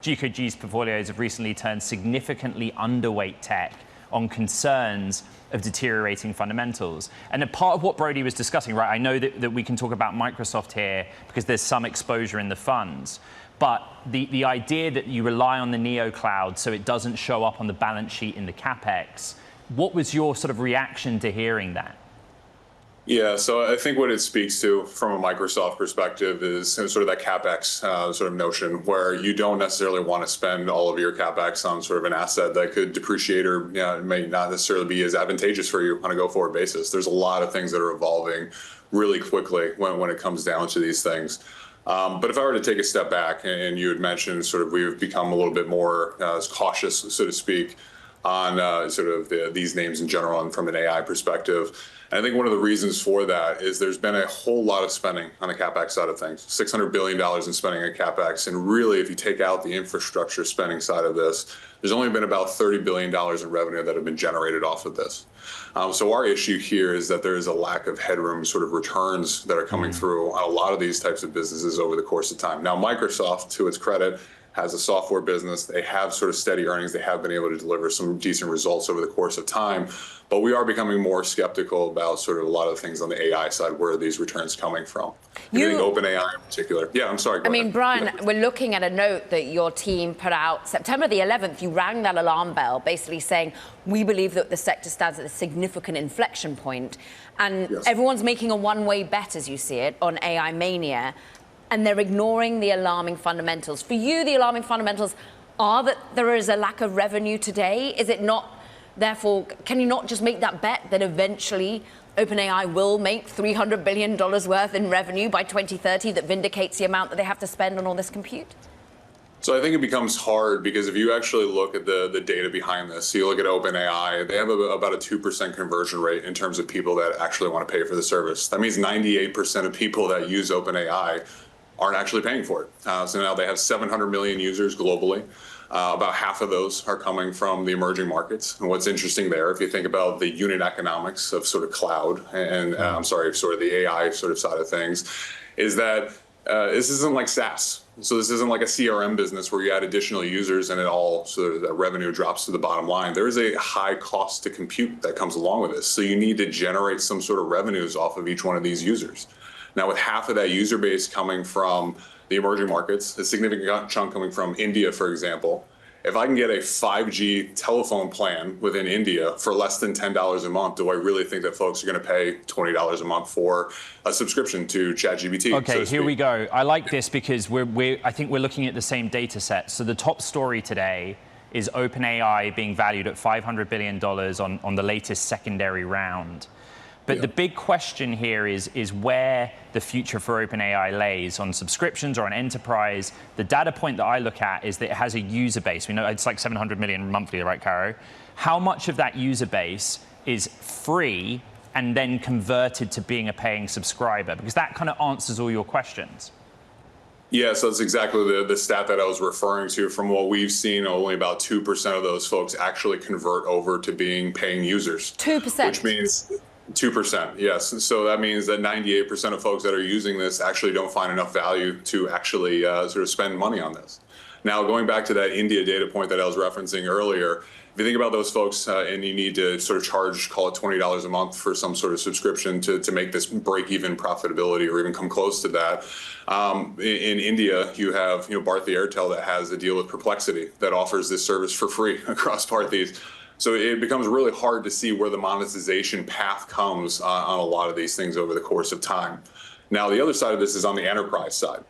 GQG's portfolios have recently turned significantly underweight tech on concerns of deteriorating fundamentals. And a part of what Brody was discussing, right, I know that we can talk about Microsoft here because there's some exposure in the funds, but the idea that you rely on the Neo cloud so it doesn't show up on the balance sheet in the CapEx, what was your sort of reaction to hearing that? Yeah, so I think what it speaks to from a Microsoft perspective is sort of that CapEx sort of notion where you don't necessarily want to spend all of your CapEx on sort of an asset that could depreciate or may not necessarily be as advantageous for you on a go-forward basis. There's a lot of things that are evolving really quickly when it comes down to these things. But if I were to take a step back, and you had mentioned sort of we've become a little bit more cautious, so to speak, on sort of these names in general and from an AI perspective. And I think one of the reasons for that is there's been a whole lot of spending on the CapEx side of things, $600 billion in spending on CapEx. And really, if you take out the infrastructure spending side of this, there's only been about $30 billion in revenue that have been generated off of this. So our issue here is that there is a lack of headroom sort of returns that are coming through on a lot of these types of businesses over the course of time. Now, Microsoft, to its credit, has a software business. They have sort of steady earnings. They have been able to deliver some decent results over the course of time. But we are becoming more skeptical about sort of a lot of things on the AI side. Where are these returns coming from? You think OpenAI in particular? Yeah, I'm sorry. I mean, Brian, we're looking at a note that your team put out September the 11th. You rang that alarm bell, basically saying, we believe that the sector stands at a significant inflection point. And everyone's making a one-way bet, as you see it, on AI mania. And they're ignoring the alarming fundamentals. For you, the alarming fundamentals are that there is a lack of revenue today. Is it not, therefore, can you not just make that bet that eventually OpenAI will make $300 billion worth in revenue by 2030 that vindicates the amount that they have to spend on all this compute? So I think it becomes hard because if you actually look at the data behind this, so you look at OpenAI, they have about a 2% conversion rate in terms of people that actually want to pay for the service. That means 98% of people that use OpenAI aren't actually paying for it. So now they have 700 million users globally. About half of those are coming from the emerging markets. And what's interesting there, if you think about the unit economics of sort of cloud and sort of the AI sort of side of things, is that this isn't like SaaS. So this isn't like a CRM business where you add additional users and it all sort of the revenue drops to the bottom line. There is a high cost to compute that comes along with this. So you need to generate some sort of revenues off of each one of these users. Now, with half of that user base coming from the emerging markets, a significant chunk coming from India, for example, if I can get a 5G telephone plan within India for less than $10 a month, do I really think that folks are going to pay $20 a month for a subscription to ChatGPT? Okay, here we go. I like this because I think we're looking at the same data set. So the top story today is OpenAI being valued at $500 billion on the latest secondary round. But the big question here is where the future for OpenAI lays on subscriptions or on enterprise. The data point that I look at is that it has a user base. We know it's like 700 million monthly, right, Caro? How much of that user base is free and then converted to being a paying subscriber? Because that kind of answers all your questions. Yeah, so that's exactly the stat that I was referring to. From what we've seen, only about 2% of those folks actually convert over to being paying users. 2%? Which means 2%, yes. So that means that 98% of folks that are using this actually don't find enough value to actually sort of spend money on this. Now, going back to that India data point that I was referencing earlier, if you think about those folks and you need to sort of charge, call it $20 a month for some sort of subscription to make this break-even profitability or even come close to that. In India, you have Bharti Airtel that has a deal with Perplexity that offers this service for free across Bharti's. So it becomes really hard to see where the monetization path comes on a lot of these things over the course of time. Now, the other side of this is on the enterprise side.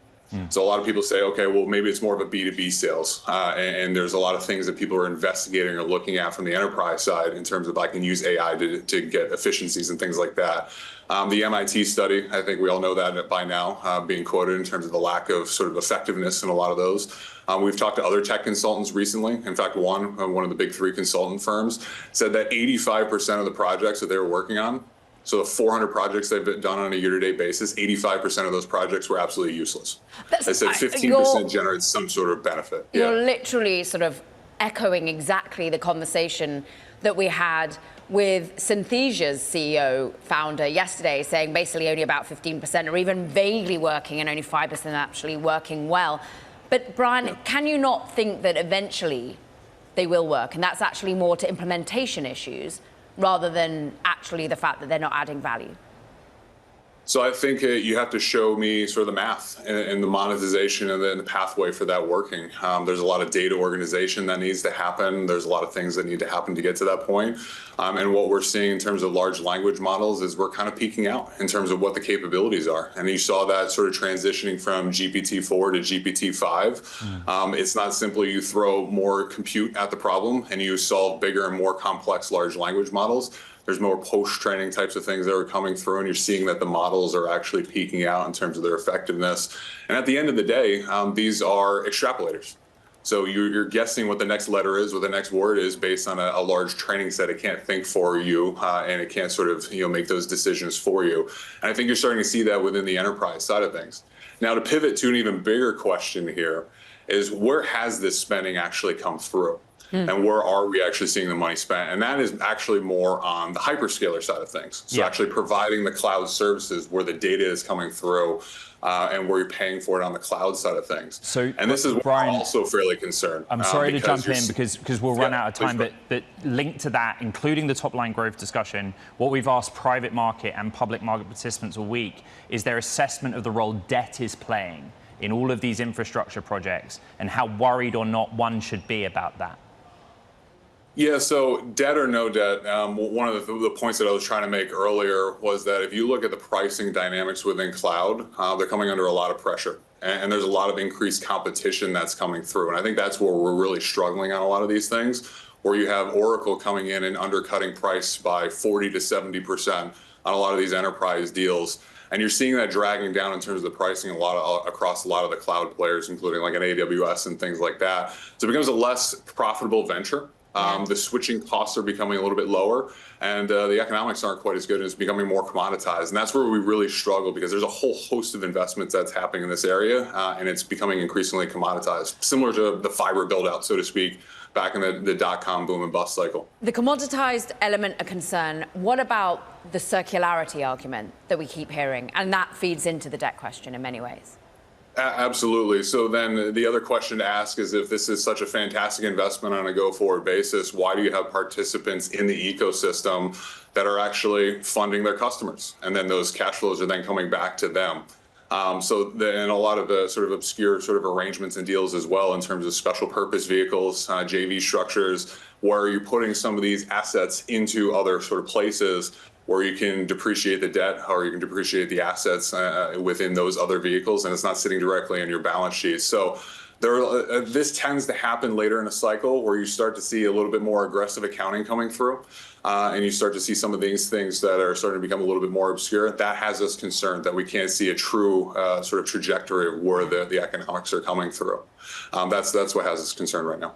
So a lot of people say, okay, well, maybe it's more of a B2B sales. And there's a lot of things that people are investigating or looking at from the enterprise side in terms of I can use AI to get efficiencies and things like that. The MIT study, I think we all know that by now, being quoted in terms of the lack of sort of effectiveness in a lot of those. We've talked to other tech consultants recently. In fact, one of the big 3 consultant firms said that 85% of the projects that they were working on, so the 400 projects they've done on a year-to-date basis, 85% of those projects were absolutely useless. They said 15% generated some sort of benefit. You're literally sort of echoing exactly the conversation that we had with Synthesia's CEO founder yesterday, saying basically only about 15% are even vaguely working and only 5% actually working well. But Brian, can you not think that eventually they will work? And that's actually more to implementation issues rather than actually the fact that they're not adding value? So I think you have to show me sort of the math and the monetization and then the pathway for that working. There's a lot of data organization that needs to happen. There's a lot of things that need to happen to get to that point. And what we're seeing in terms of large language models is we're kind of peaking out in terms of what the capabilities are. And you saw that sort of transitioning from GPT-4 to GPT-5. It's not simply you throw more compute at the problem and you solve bigger and more complex large language models. There's more post-training types of things that are coming through, and you're seeing that the models are actually peaking out in terms of their effectiveness. And at the end of the day, these are extrapolators. So you're guessing what the next letter is, what the next word is, based on a large training set. It can't think for you, and it can't sort of make those decisions for you. And I think you're starting to see that within the enterprise side of things. Now, to pivot to an even bigger question here is where has this spending actually come through? And where are we actually seeing the money spent? And that is actually more on the hyperscaler side of things. So actually providing the cloud services where the data is coming through and where you're paying for it on the cloud side of things. So, and this is where Brian, I'm also fairly concerned. I'm sorry to jump in because we'll run out of time, but linked to that, including the top line growth discussion, what we've asked private market and public market participants all week is their assessment of the role debt is playing in all of these infrastructure projects and how worried or not one should be about that. Yeah, so debt or no debt, one of the points that I was trying to make earlier was that if you look at the pricing dynamics within cloud, they're coming under a lot of pressure. And there's a lot of increased competition that's coming through. And I think that's where we're really struggling on a lot of these things, where you have Oracle coming in and undercutting price by 40 to 70% on a lot of these enterprise deals. And you're seeing that dragging down in terms of the pricing across a lot of the cloud players, including like an AWS and things like that. So it becomes a less profitable venture. The switching costs are becoming a little bit lower, and the economics aren't quite as good, and it's becoming more commoditized. And that's where we really struggle because there's a whole host of investments that's happening in this area, and it's becoming increasingly commoditized, similar to the fiber build-out, so to speak, back in the dot-com boom and bust cycle. The commoditized element of concern, what about the circularity argument that we keep hearing? And that feeds into the debt question in many ways. Absolutely. So then the other question to ask is if this is such a fantastic investment on a go-forward basis, why do you have participants in the ecosystem that are actually funding their customers? And then those cash flows are then coming back to them. And a lot of the sort of obscure sort of arrangements and deals as well in terms of special purpose vehicles, JV structures, where you're putting some of these assets into other sort of places where you can depreciate the debt or you can depreciate the assets within those other vehicles, and it's not sitting directly on your balance sheet. So this tends to happen later in a cycle where you start to see a little bit more aggressive accounting coming through, and you start to see some of these things that are starting to become a little bit more obscure. That has us concerned that we can't see a true sort of trajectory of where the economics are coming through. That's what has us concerned right now.